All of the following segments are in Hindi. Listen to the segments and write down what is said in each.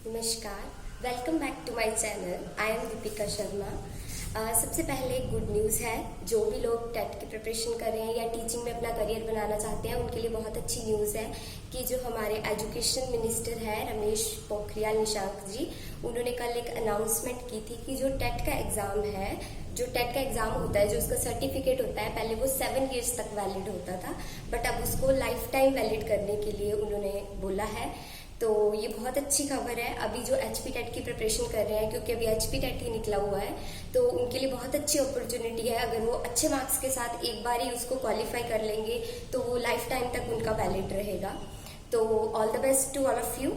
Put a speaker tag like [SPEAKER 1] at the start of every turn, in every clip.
[SPEAKER 1] नमस्कार, welcome back to my channel. I am Deepika Sharma. सबसे पहले गुड न्यूज़ है, जो भी लोग टेट की प्रिपरेशन कर रहे हैं या टीचिंग में अपना करियर बनाना चाहते हैं उनके लिए बहुत अच्छी न्यूज़ है कि जो हमारे एजुकेशन मिनिस्टर है रमेश पोखरियाल निशंक जी, उन्होंने कल एक अनाउंसमेंट की थी कि जो टेट का एग्ज़ाम है, जो टेट का एग्ज़ाम होता है, जो उसका सर्टिफिकेट होता है, पहले वो 7 ईयर्स तक वैलिड होता था, बट अब उसको लाइफ टाइम वैलिड करने के लिए उन्होंने बोला है। तो ये बहुत अच्छी खबर है। अभी जो एचपी टेट की प्रिपरेशन कर रहे हैं, क्योंकि अभी एचपी टेट ही निकला हुआ है, तो उनके लिए बहुत अच्छी अपॉर्चुनिटी है। अगर वो अच्छे मार्क्स के साथ एक बार ही उसको क्वालिफाई कर लेंगे तो वो लाइफ टाइम तक उनका वैलिड रहेगा। तो all the best to all of you.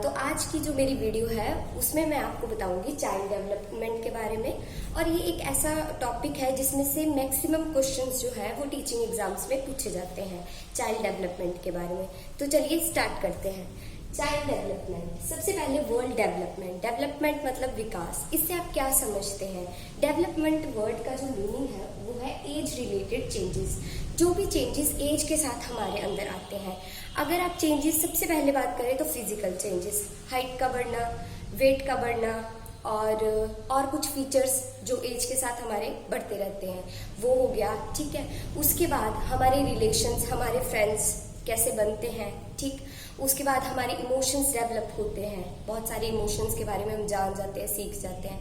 [SPEAKER 1] तो आज की जो मेरी वीडियो है उसमें मैं आपको बताऊंगी चाइल्ड डेवलपमेंट के बारे में, और ये एक ऐसा टॉपिक है जिसमें से मैक्सिमम क्वेश्चंस जो है वो टीचिंग एग्जाम्स में पूछे जाते हैं चाइल्ड डेवलपमेंट के बारे में। तो चलिए स्टार्ट करते हैं। चाइल्ड डेवलपमेंट, सबसे पहले वर्ल्ड डेवलपमेंट। डेवलपमेंट मतलब विकास। इससे आप क्या समझते हैं? डेवलपमेंट वर्ड का जो मीनिंग है वो है एज रिलेटेड चेंजेस। जो भी चेंजेस एज के साथ हमारे अंदर आते हैं। अगर आप चेंजेस सबसे पहले बात करें तो फिजिकल चेंजेस, हाइट का बढ़ना, वेट का बढ़ना, और कुछ फीचर्स जो एज के साथ हमारे बढ़ते रहते हैं, वो हो गया। ठीक है, उसके बाद हमारे रिलेशंस, हमारे फ्रेंड्स कैसे बनते हैं। ठीक, उसके बाद हमारे इमोशंस डेवलप होते हैं, बहुत सारे इमोशंस के बारे में हम जान जाते हैं, सीख जाते हैं,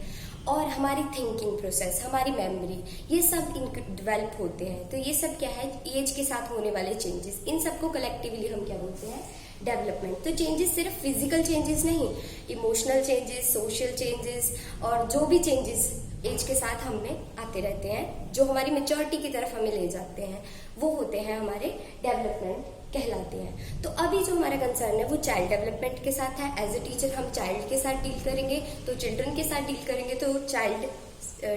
[SPEAKER 1] और हमारी थिंकिंग प्रोसेस, हमारी मेमोरी, ये सब डेवलप होते हैं। तो ये सब क्या है? एज के साथ होने वाले चेंजेस। इन सबको कलेक्टिवली हम क्या बोलते हैं? डेवलपमेंट। तो चेंजेस सिर्फ फिजिकल चेंजेस नहीं, इमोशनल चेंजेस, सोशल चेंजेस, और जो भी चेंजेस एज के साथ हमें आते रहते हैं, जो हमारी मेच्योरिटी की तरफ हमें ले जाते हैं, वो होते हैं हमारे डेवलपमेंट कहलाते हैं। तो अभी जो हमारा कंसर्न है वो चाइल्ड डेवलपमेंट के साथ है। एज ए टीचर हम चाइल्ड के साथ डील करेंगे, तो चिल्ड्रन के साथ डील करेंगे, तो चाइल्ड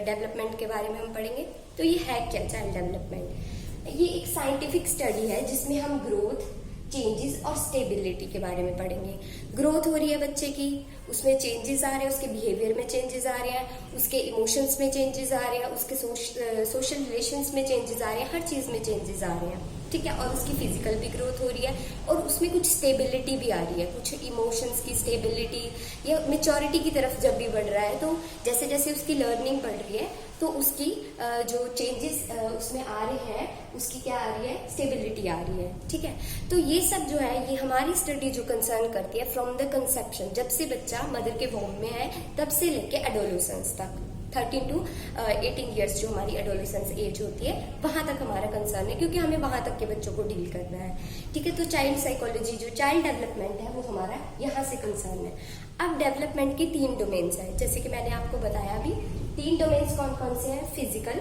[SPEAKER 1] डेवलपमेंट के बारे में हम पढ़ेंगे। तो ये है क्या चाइल्ड डेवलपमेंट? ये एक साइंटिफिक स्टडी है जिसमें हम ग्रोथ, चेंजेस और स्टेबिलिटी के बारे में पढ़ेंगे। ग्रोथ हो रही है बच्चे की, उसमें चेंजेस आ रहे हैं, उसके बिहेवियर में चेंजेस आ रहे हैं, उसके इमोशंस में चेंजेस आ रहे हैं, उसके सोशल रिलेशंस में चेंजेस आ रहे हैं, हर चीज में चेंजेस आ रहे हैं। ठीक है, और उसकी फिजिकल भी ग्रोथ हो रही है, और उसमें कुछ स्टेबिलिटी भी आ रही है, कुछ इमोशंस की स्टेबिलिटी, या मेच्योरिटी की तरफ जब भी बढ़ रहा है, तो जैसे जैसे उसकी लर्निंग बढ़ रही है तो उसकी जो चेंजेस उसमें आ रहे हैं, उसकी क्या आ रही है? स्टेबिलिटी आ रही है। ठीक है, तो ये सब जो है ये हमारी स्टडी जो कंसर्न करती है फ्रॉम द कंसेप्शन, जब से बच्चा मदर के वोम में है तब से लेके एडोलेसेंस तक, 13 टू 18 ईयर्स जो हमारी एडोलेसेंस एज होती है, वहां तक हमारा कंसर्न है, क्योंकि हमें वहां तक के बच्चों को डील करना है। ठीक है, तो चाइल्ड साइकोलॉजी, जो चाइल्ड डेवलपमेंट है, वो हमारा यहाँ से कंसर्न है। अब डेवलपमेंट की 3 डोमेन्स है, जैसे कि मैंने आपको बताया अभी। 3 डोमेन्स कौन कौन से हैं? Physical,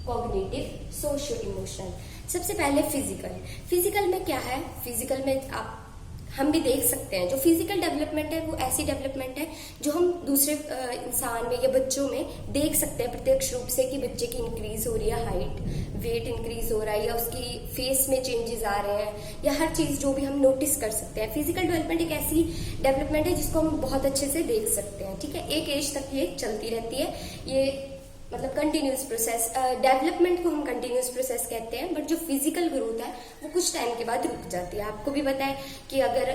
[SPEAKER 1] cognitive, socio emotional. सबसे पहले फिजिकल। फिजिकल में क्या है? फिजिकल में हम भी देख सकते हैं, जो फिजिकल डेवलपमेंट है वो ऐसी डेवलपमेंट है जो हम दूसरे इंसान में या बच्चों में देख सकते हैं प्रत्यक्ष रूप से, कि बच्चे की इंक्रीज हो रही है हाइट, वेट इंक्रीज हो रहा है, या उसकी फेस में चेंजेस आ रहे हैं, या हर चीज जो भी हम नोटिस कर सकते हैं। फिजिकल डेवलपमेंट एक ऐसी डेवलपमेंट है जिसको हम बहुत अच्छे से देख सकते हैं। ठीक है, एक एज तक ये चलती रहती है, ये मतलब कंटिन्यूस प्रोसेस। डेवलपमेंट को हम कंटिन्यूस प्रोसेस कहते हैं, बट जो फिजिकल ग्रोथ है वो कुछ टाइम के बाद रुक जाती है। आपको भी पता है कि अगर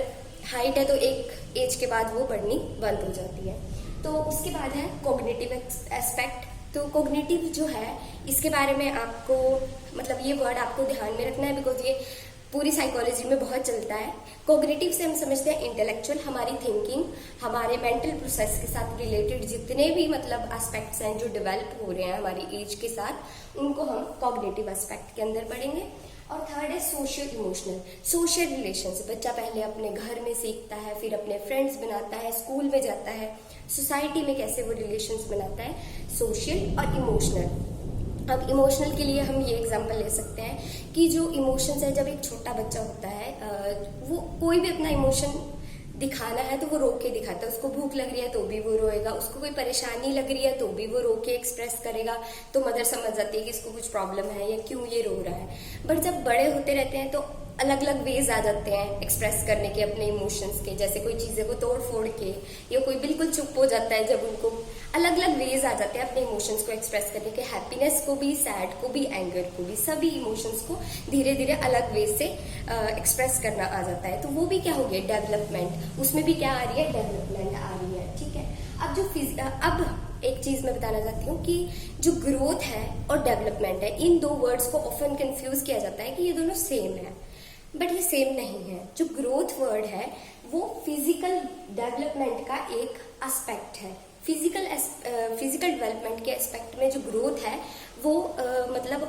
[SPEAKER 1] हाइट है तो एक एज के बाद वो बढ़नी बंद हो जाती है। तो उसके बाद है कॉग्निटिव एस्पेक्ट। तो कॉग्निटिव जो है, इसके बारे में आपको मतलब ये वर्ड आपको ध्यान में रखना है, बिकॉज ये पूरी साइकोलॉजी में बहुत चलता है। कॉग्निटिव से हम समझते हैं इंटेलेक्चुअल, हमारी थिंकिंग, हमारे मेंटल प्रोसेस के साथ रिलेटेड जितने भी मतलब एस्पेक्ट्स हैं जो डेवलप हो रहे हैं हमारी एज के साथ, उनको हम कॉग्निटिव एस्पेक्ट के अंदर पढ़ेंगे। और थर्ड है सोशल इमोशनल। सोशल रिलेशंस, बच्चा पहले अपने घर में सीखता है, फिर अपने फ्रेंड्स बनाता है, स्कूल में जाता है, सोसाइटी में कैसे वो रिलेशंस बनाता है, सोशल और इमोशनल। अब इमोशनल के लिए हम ये एग्जांपल ले सकते हैं कि जो इमोशंस है, जब एक छोटा बच्चा होता है वो कोई भी अपना इमोशन दिखाना है तो वो रो के दिखाता है। उसको भूख लग रही है तो भी वो रोएगा, उसको कोई परेशानी लग रही है तो भी वो रो के एक्सप्रेस करेगा। तो मदर समझ जाती है कि इसको कुछ प्रॉब्लम है या क्यों ये रो रहा है। बट जब बड़े होते रहते हैं तो अलग अलग वेज आ जाते हैं एक्सप्रेस करने के अपने इमोशंस के, जैसे कोई चीजें को तोड़ फोड़ के, या कोई बिल्कुल चुप हो जाता है, जब उनको अलग अलग वेज आ जाते हैं अपने इमोशंस को एक्सप्रेस करने के, हैप्पीनेस को भी, सैड को भी, एंगर को भी, सभी इमोशंस को धीरे धीरे अलग वे से एक्सप्रेस करना आ जाता है। तो वो भी क्या हो गया, डेवलपमेंट। उसमें भी क्या आ रही है, डेवलपमेंट आ रही है। ठीक है, अब एक चीज मैं बताना चाहती हूँ कि जो ग्रोथ है और डेवलपमेंट है, इन दो वर्ड्स को ऑफन कंफ्यूज किया जाता है कि ये दोनों सेम है, बट ये सेम नहीं है। जो ग्रोथ वर्ड है वो फिजिकल डेवलपमेंट का एक एस्पेक्ट है। फिजिकल डेवलपमेंट के एस्पेक्ट में जो ग्रोथ है वो मतलब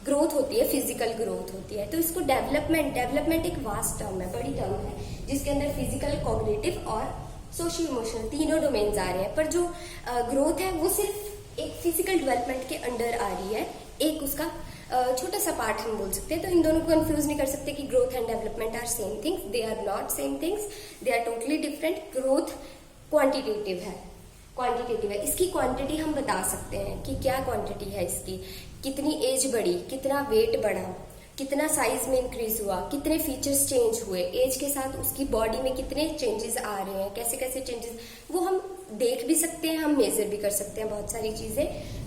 [SPEAKER 1] ग्रोथ होती है, फिजिकल ग्रोथ होती है। तो इसको डेवलपमेंट एक वास्ट टर्म है, बड़ी टर्म है, जिसके अंदर फिजिकल, कॉग्निटिव और सोशल इमोशनल तीनों डोमेन्स आ रहे हैं। पर जो ग्रोथ है वो सिर्फ एक फिजिकल डेवलपमेंट के अंडर आ रही है, एक उसका छोटा सा पार्ट हम बोल सकते हैं। तो इन दोनों को कंफ्यूज नहीं कर सकते कि growth and development are same things. They are not same things, they are totally different. Growth quantitative है, इसकी क्वांटिटी हम बता सकते हैं कि क्या क्वांटिटी है इसकी, कितनी एज बढ़ी, कितना वेट बढ़ा, कितना साइज में इंक्रीज हुआ, कितने फीचर्स चेंज हुए, एज के साथ उसकी बॉडी में कितने चेंजेस आ रहे हैं, कैसे कैसे चेंजेस, वो हम देख भी सकते हैं, हम मेजर भी कर सकते हैं बहुत सारी चीजें।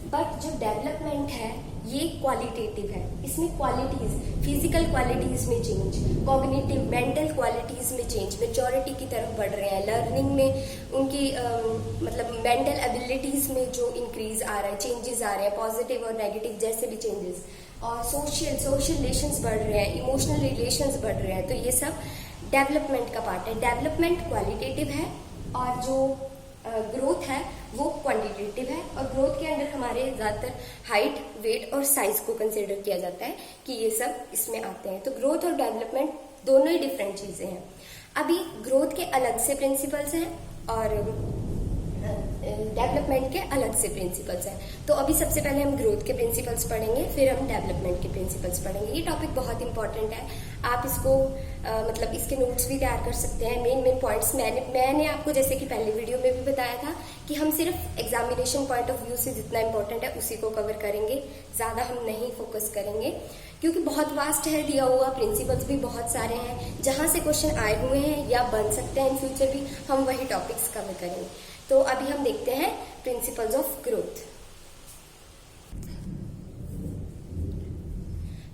[SPEAKER 1] बट जो डेवलपमेंट है ये क्वालिटेटिव है, इसमें क्वालिटीज, फिजिकल क्वालिटीज में चेंज, कॉग्निटिव मेंटल क्वालिटीज में चेंज, मेच्योरिटी की तरफ बढ़ रहे हैं, लर्निंग में उनकी मतलब मेंटल एबिलिटीज में जो इंक्रीज आ रहा है, चेंजेस आ रहे हैं, पॉजिटिव और नेगेटिव जैसे भी चेंजेस, और सोशल रिलेशंस बढ़ रहे हैं, इमोशनल रिलेशंस बढ़ रहे हैं। तो ये सब डेवलपमेंट का पार्ट है। डेवलपमेंट क्वालिटेटिव है और जो ग्रोथ है वो क्वांटिटेटिव है। और ग्रोथ के अंदर हमारे ज्यादातर हाइट, वेट और साइज को कंसिडर किया जाता है कि ये सब इसमें आते हैं। तो ग्रोथ और डेवलपमेंट दोनों ही डिफरेंट चीजें हैं। अभी ग्रोथ के अलग से प्रिंसिपल्स हैं और डेवलपमेंट के अलग से प्रिंसिपल्स हैं। तो अभी सबसे पहले हम ग्रोथ के प्रिंसिपल्स पढ़ेंगे, फिर हम डेवलपमेंट के प्रिंसिपल्स पढ़ेंगे। ये टॉपिक बहुत इंपॉर्टेंट है, आप इसको मतलब इसके नोट्स भी तैयार कर सकते हैं। मेन पॉइंट्स मैंने आपको जैसे कि पहले वीडियो में भी बताया था कि हम सिर्फ एग्जामिनेशन पॉइंट ऑफ व्यू से जितना इंपॉर्टेंट है उसी को कवर करेंगे, ज्यादा हम नहीं फोकस करेंगे क्योंकि बहुत वास्ट है दिया हुआ, प्रिंसिपल्स भी बहुत सारे हैं, जहां से क्वेश्चन आए हुए हैं या बन सकते हैं इन फ्यूचर भी, हम वही टॉपिक्स कवर करेंगे। तो अभी हम देखते हैं प्रिंसिपल्स ऑफ ग्रोथ।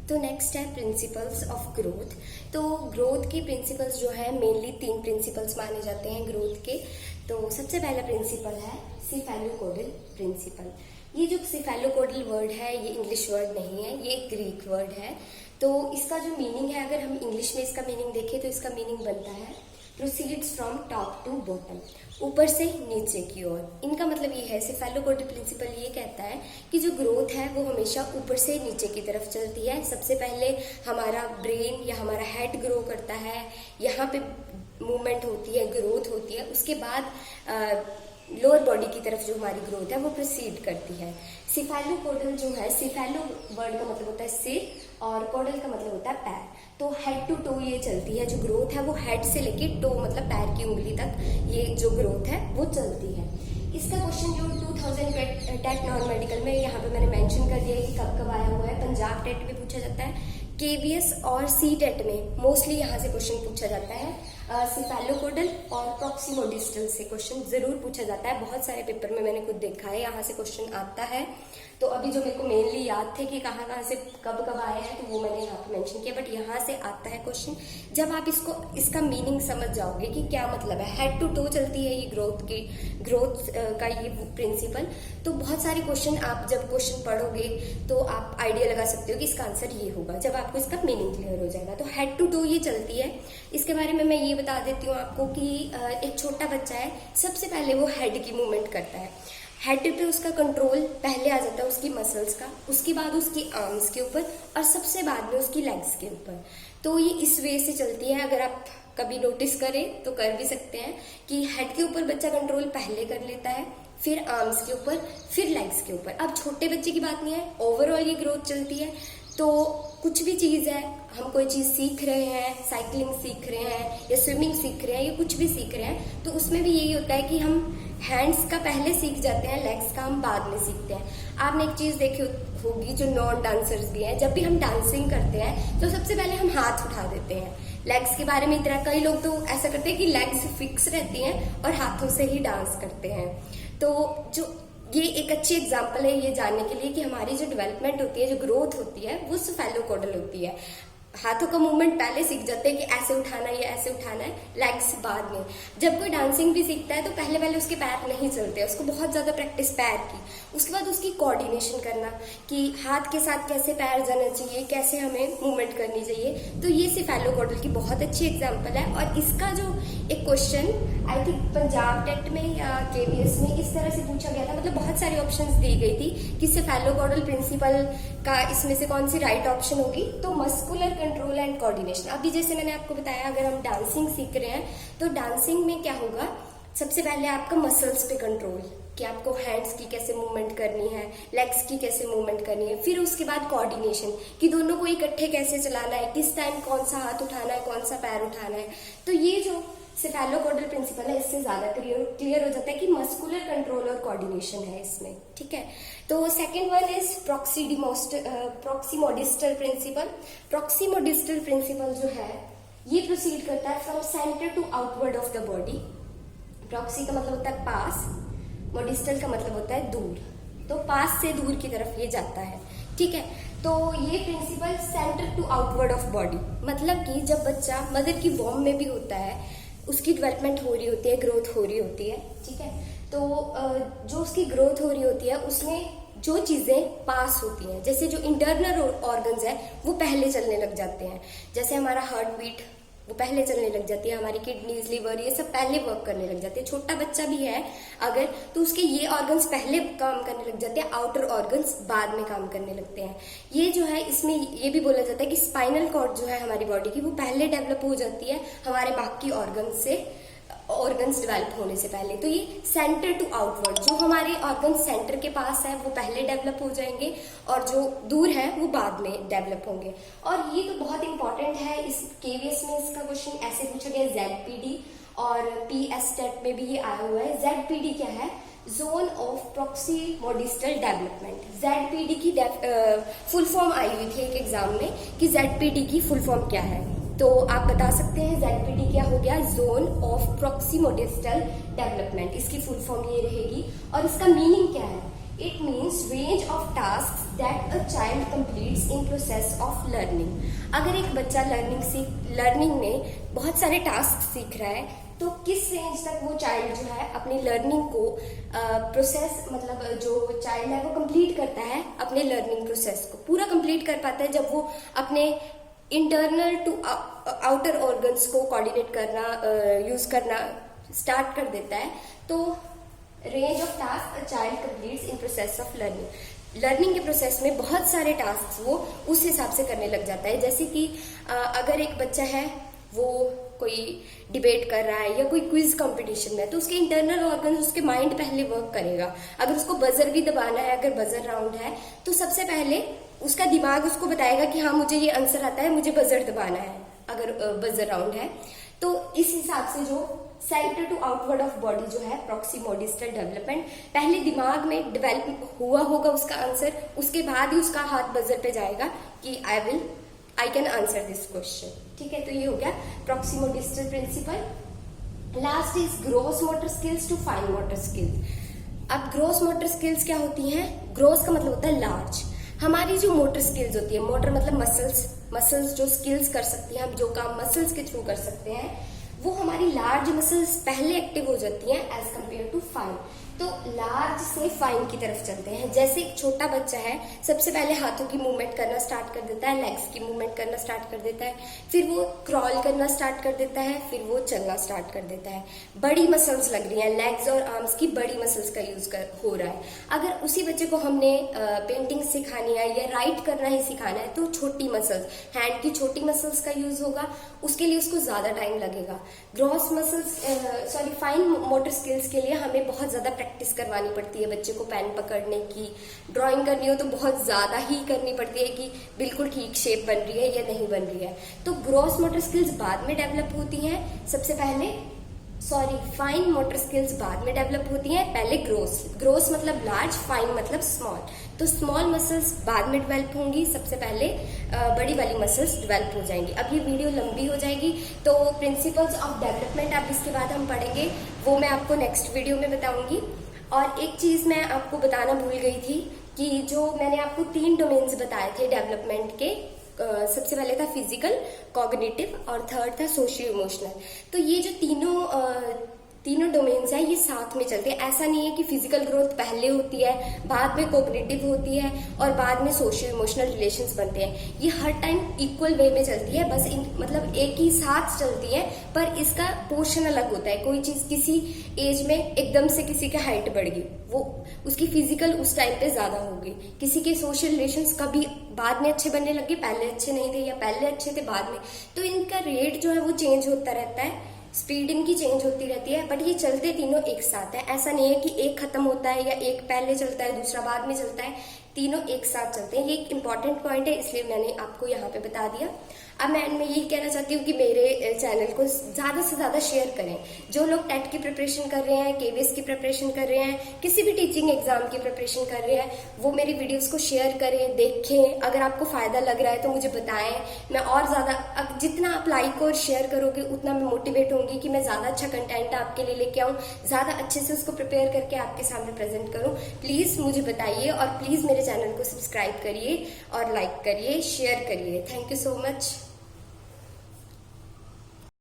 [SPEAKER 1] तो नेक्स्ट है प्रिंसिपल्स ऑफ ग्रोथ। तो ग्रोथ के प्रिंसिपल्स जो है मेनली 3 प्रिंसिपल्स माने जाते हैं ग्रोथ के। तो सबसे पहला प्रिंसिपल है सिफेलोकोडल प्रिंसिपल। ये जो सिफेलोकोडल वर्ड है ये इंग्लिश वर्ड नहीं है, ये ग्रीक वर्ड है। तो इसका जो मीनिंग है, अगर हम इंग्लिश में इसका मीनिंग देखें तो इसका मीनिंग बनता है proceeds from top to bottom, ऊपर से नीचे की ओर। इनका मतलब ये है, सिफेलोकोडल प्रिंसिपल ये कहता है कि जो ग्रोथ है वो हमेशा ऊपर से नीचे की तरफ चलती है। सबसे पहले हमारा ब्रेन या हमारा हेड ग्रो करता है, यहाँ पे मूवमेंट होती है, ग्रोथ होती है, उसके बाद लोअर बॉडी की तरफ जो हमारी ग्रोथ है वो प्रोसीड करती है। सिफेलोकोडल जो है, सिफेलो वर्ड का मतलब होता है सिर और कोडल का मतलब होता है पैर। तो हेड टू टो ये चलती है, जो ग्रोथ है वो हेड से लेके टो मतलब पैर की उंगली तक ये जो ग्रोथ है वो चलती है। इसका क्वेश्चन जो 2000 टेट नॉन मेडिकल में यहाँ पे मैंने मेंशन कर दिया है कि कब कब आया हुआ है। पंजाब टेट में पूछा जाता है, केवीएस और सी टेट में मोस्टली यहाँ से क्वेश्चन पूछा जाता है। सिफेलोकोडल और प्रॉक्सिमोडिस्टल से क्वेश्चन जरूर पूछा जाता है, बहुत सारे पेपर में मैंने खुद देखा है यहाँ से क्वेश्चन आता है। तो अभी जो मेरे को मेनली याद थे कि कहाँ कहाँ से कब कब आए हैं तो वो मैंने यहाँ पे मेंशन किया, बट यहाँ से आता है क्वेश्चन। जब आप इसका मीनिंग समझ जाओगे कि क्या मतलब है, हेड टू टो चलती है ये ग्रोथ का ये प्रिंसिपल, तो बहुत सारे क्वेश्चन आप जब क्वेश्चन पढ़ोगे तो आप आइडिया लगा सकते हो कि इसका आंसर ये होगा जब आपको इसका मीनिंग क्लियर हो जाएगा। तो हेड टू टो ये चलती है। इसके बारे में मैं ये बता देती हूँ आपको कि एक छोटा बच्चा है, सबसे पहले वो हेड की मूवमेंट करता है, हेड पे उसका कंट्रोल पहले आ जाता है उसकी मसल्स का, उसके बाद उसकी आर्म्स के ऊपर और सबसे बाद में उसकी लेग्स के ऊपर। तो ये इस वे से चलती है। अगर आप कभी नोटिस करें तो कर भी सकते हैं कि हेड के ऊपर बच्चा कंट्रोल पहले कर लेता है, फिर आर्म्स के ऊपर, फिर लेग्स के ऊपर। अब छोटे बच्चे की बात नहीं है, ओवरऑल ये ग्रोथ चलती है। तो कुछ भी चीज़ है, हम कोई चीज़ सीख रहे हैं, साइकिलिंग सीख रहे हैं या स्विमिंग सीख रहे हैं या कुछ भी सीख रहे हैं, तो उसमें भी यही होता है कि हम हैंड्स का पहले सीख जाते हैं, लेग्स का हम बाद में सीखते हैं। आपने एक चीज़ देखी होगी जो नॉन डांसर्स भी हैं, जब भी हम डांसिंग करते हैं तो सबसे पहले हम हाथ उठा देते हैं। लेग्स के बारे में इतना, कई लोग तो ऐसा करते हैं कि लेग्स फिक्स रहती हैं और हाथों से ही डांस करते हैं। तो जो ये एक अच्छी एग्जांपल है ये जानने के लिए कि हमारी जो डेवलपमेंट होती है, जो ग्रोथ होती है, वो सेफेलोकॉर्डल होती है। हाथों का मूवमेंट पहले सीख जाते हैं कि ऐसे उठाना है या ऐसे उठाना है, लेग्स बाद में। जब कोई डांसिंग भी सीखता है तो पहले पहले उसके पैर नहीं चलते, उसको बहुत ज्यादा प्रैक्टिस पैर की, उसके बाद उसकी कोऑर्डिनेशन करना कि हाथ के साथ कैसे पैर जाना चाहिए, कैसे हमें मूवमेंट करनी चाहिए। तो ये सेफेलोकॉर्डल की बहुत अच्छी एग्जाम्पल है। और इसका जो एक question I think Punjab TET में या केवीएस में इस तरह से पूछा गया था, मतलब बहुत सारी ऑप्शंस दी गई थी कि सेफेलोकॉर्डल प्रिंसिपल का इसमें से कौन सी राइट ऑप्शन होगी। तो मस्कुलर कंट्रोल एंड कोऑर्डिनेशन। अभी जैसे मैंने आपको बताया, अगर हम डांसिंग सीख रहे हैं तो डांसिंग में क्या होगा, सबसे पहले आपका मसल्स पे कंट्रोल, कि आपको हैंड्स की कैसे मूवमेंट करनी है, लेग्स की कैसे मूवमेंट करनी है। फिर उसके बाद कोऑर्डिनेशन, कि दोनों को इकट्ठे कैसे चलाना है, किस टाइम कौन सा हाथ उठाना है, कौन सा पैर उठाना है। तो ये जो सेफेलोकॉर्डल प्रिंसिपल है, इससे ज्यादा क्लियर हो जाता है कि मस्कुलर कंट्रोल और कोऑर्डिनेशन है इसमें, ठीक है। तो second one is proximodistal principle. Proximodistal principle जो है ये प्रोसीड करता है from centre to outward of the body. Proxy का मतलब होता है पास, मोडिस्टल का मतलब होता है दूर, तो पास से दूर की तरफ ये जाता है, ठीक है। तो ये principle centre to outward of body, मतलब कि जब बच्चा मदर की वॉर्म में भी होता है, उसकी डेवलपमेंट हो रही होती है, ग्रोथ हो रही होती है, ठीक है। तो जो उसकी ग्रोथ हो रही होती है उसमें जो चीजें पास होती हैं, जैसे जो इंटरनल ऑर्गन्स है वो पहले चलने लग जाते हैं। जैसे हमारा हार्ट बीट वो पहले चलने लग जाती है, हमारी किडनीज, लिवर, ये सब पहले वर्क करने लग जाते हैं। छोटा बच्चा भी है अगर, तो उसके ये ऑर्गन्स पहले काम करने लग जाते हैं, आउटर ऑर्गन्स बाद में काम करने लगते हैं। ये जो है इसमें ये भी बोला जाता है कि स्पाइनल कॉर्ड जो है हमारी बॉडी की, वो पहले डेवलप हो जाती है हमारे बाकी ऑर्गन्स डेवलप होने से पहले। तो ये सेंटर टू आउटवर्ड, जो हमारे ऑर्गन्स सेंटर के पास है वो पहले डेवलप हो जाएंगे और जो दूर है वो बाद में डेवलप होंगे। और ये तो बहुत इंपॉर्टेंट है, इस केवीएस में इसका क्वेश्चन ऐसे पूछा गया जेडपीडी, और पीएसटेट में भी ये आया हुआ है। जेडपीडी क्या है, जोन ऑफ प्रॉक्सिमोडिस्टल डेवलपमेंट। जेडपीडी की फुल फॉर्म आई हुई थी एक एग्जाम में कि जेडपीडी की फुल फॉर्म क्या है, तो आप बता सकते हैं जेडपीडी क्या हो गया, जोन ऑफ प्रॉक्सिमोडिस्टल डेवलपमेंट, इसकी फुल फॉर्म ये रहेगी। और इसका मीनिंग क्या है, it means range of task that a child completes in process of learning. अगर एक बच्चा लर्निंग में बहुत सारे टास्क सीख रहा है, तो किस रेंज तक वो चाइल्ड जो है अपनी लर्निंग को प्रोसेस, मतलब जो चाइल्ड है वो कंप्लीट करता है अपने लर्निंग प्रोसेस को पूरा कंप्लीट कर पाता है, जब वो अपने इंटरनल टू आउटर ऑर्गन्स को कोऑर्डिनेट करना, यूज करना स्टार्ट कर देता है। तो range of task a child completes in process of learning के प्रोसेस में बहुत सारे टास्क वो उस हिसाब से करने लग जाता है। जैसे कि अगर एक बच्चा है वो कोई डिबेट कर रहा है या कोई क्विज कंपटीशन में, तो उसके इंटरनल ऑर्गन, उसके माइंड पहले वर्क करेगा। अगर उसको बजर भी दबाना है, अगर बजर राउंड है, तो सबसे पहले उसका दिमाग उसको बताएगा कि हाँ मुझे ये आंसर आता है, मुझे बजर दबाना है अगर बजर राउंड है। तो इस हिसाब से जो centre to outward of body जो है प्रॉक्सिमोडिस्टल डेवलपमेंट, पहले दिमाग में डेवलप हुआ होगा उसका आंसर, उसके बाद ही उसका हाथ बजर पे जाएगा कि I can answer this question, ठीक है। तो ये हो गया proximodistal principle. Last is gross motor skills to fine motor skills. अब ग्रोस मोटर स्किल्स क्या होती हैं, ग्रोस का मतलब होता है लार्ज। हमारी जो मोटर स्किल्स होती है, मोटर मतलब मसल्स जो स्किल्स कर सकती हैं, हम जो काम मसल्स के थ्रू कर सकते हैं, वो हमारी लार्ज मसल्स पहले एक्टिव हो जाती हैं एज कम्पेयर टू फाइन। तो लार्ज से फाइन की तरफ चलते हैं। जैसे एक छोटा बच्चा है, सबसे पहले हाथों की मूवमेंट करना स्टार्ट कर देता है, लेग्स की मूवमेंट करना स्टार्ट कर देता है, फिर वो क्रॉल करना स्टार्ट कर देता है, फिर वो चलना स्टार्ट कर देता है। बड़ी मसल्स लग रही हैं, लेग्स और आर्म्स की बड़ी मसल्स का यूज हो रहा है। अगर उसी बच्चे को हमने पेंटिंग सिखानी है या राइट करना ही सिखाना है, तो छोटी मसल्स, हैंड की छोटी मसल्स का यूज होगा, उसके लिए उसको ज्यादा टाइम लगेगा। Gross muscles fine motor skills के लिए हमें बहुत ज्यादा प्रैक्टिस करवानी पड़ती है बच्चे को पेन पकड़ने की। ड्राइंग करनी हो तो बहुत ज्यादा ही करनी पड़ती है कि बिल्कुल ठीक शेप बन रही है या नहीं बन रही है। तो ग्रॉस मोटर स्किल्स बाद में डेवलप होती हैं। सबसे पहले फाइन मोटर स्किल्स बाद में डेवलप होती हैं, पहले ग्रोस मतलब लार्ज, फाइन मतलब स्मॉल। तो स्मॉल मसल्स बाद में डेवलप होंगी, सबसे पहले बड़ी वाली मसल्स डेवलप हो जाएंगी। अब ये वीडियो लंबी हो जाएगी, तो प्रिंसिपल्स ऑफ डेवलपमेंट अब इसके बाद हम पढ़ेंगे, वो मैं आपको नेक्स्ट वीडियो में बताऊंगी। और एक चीज मैं आपको बताना भूल गई थी कि जो मैंने आपको 3 डोमेन्स बताए थे डेवलपमेंट के, सबसे पहले था फिजिकल, कॉग्निटिव और थर्ड था सोशियो इमोशनल। तो ये जो तीनों डोमेन्स है ये साथ में चलते हैं। ऐसा नहीं है कि फिजिकल ग्रोथ पहले होती है, बाद में कॉग्निटिव होती है और बाद में सोशियो इमोशनल रिलेशंस बनते हैं। ये हर टाइम इक्वल वे में चलती है, बस मतलब एक ही साथ चलती है, पर इसका पोर्शन अलग होता है। कोई चीज किसी एज में एकदम से किसी की हाइट बढ़ गई, वो उसकी फिजिकल उस टाइम पे ज्यादा होगी। किसी के सोशल रिलेशंस कभी बाद में अच्छे बनने लगे, पहले अच्छे नहीं थे, या पहले अच्छे थे बाद में। तो इनका रेट जो है वो चेंज होता रहता है, स्पीड इनकी चेंज होती रहती है, बट ये चलते तीनों एक साथ है। ऐसा नहीं है कि एक खत्म होता है या एक पहले चलता है दूसरा बाद में चलता है, तीनों एक साथ चलते हैं। ये एक इंपॉर्टेंट पॉइंट है, इसलिए मैंने आपको यहाँ पे बता दिया। अब मैं यही कहना चाहती हूँ कि मेरे चैनल को ज्यादा से ज्यादा शेयर करें। जो लोग टेट की प्रिपरेशन कर रहे हैं, केवीएस की प्रिपरेशन कर रहे हैं, किसी भी टीचिंग एग्जाम की प्रिपरेशन कर रहे हैं, वो मेरी वीडियोस को शेयर करें, देखें। अगर आपको फायदा लग रहा है तो मुझे बताएं। मैं और ज्यादा, जितना आप लाइक और शेयर करोगे उतना मैं मोटिवेट होंगी कि मैं ज्यादा अच्छा कंटेंट आपके लिए लेके आऊँ, ज्यादा अच्छे से उसको प्रिपेयर करके आपके सामने प्रेजेंट करूँ। प्लीज मुझे बताइए और प्लीज मेरे चैनल को सब्सक्राइब करिए और लाइक करिए, शेयर करिए। Thank you so much.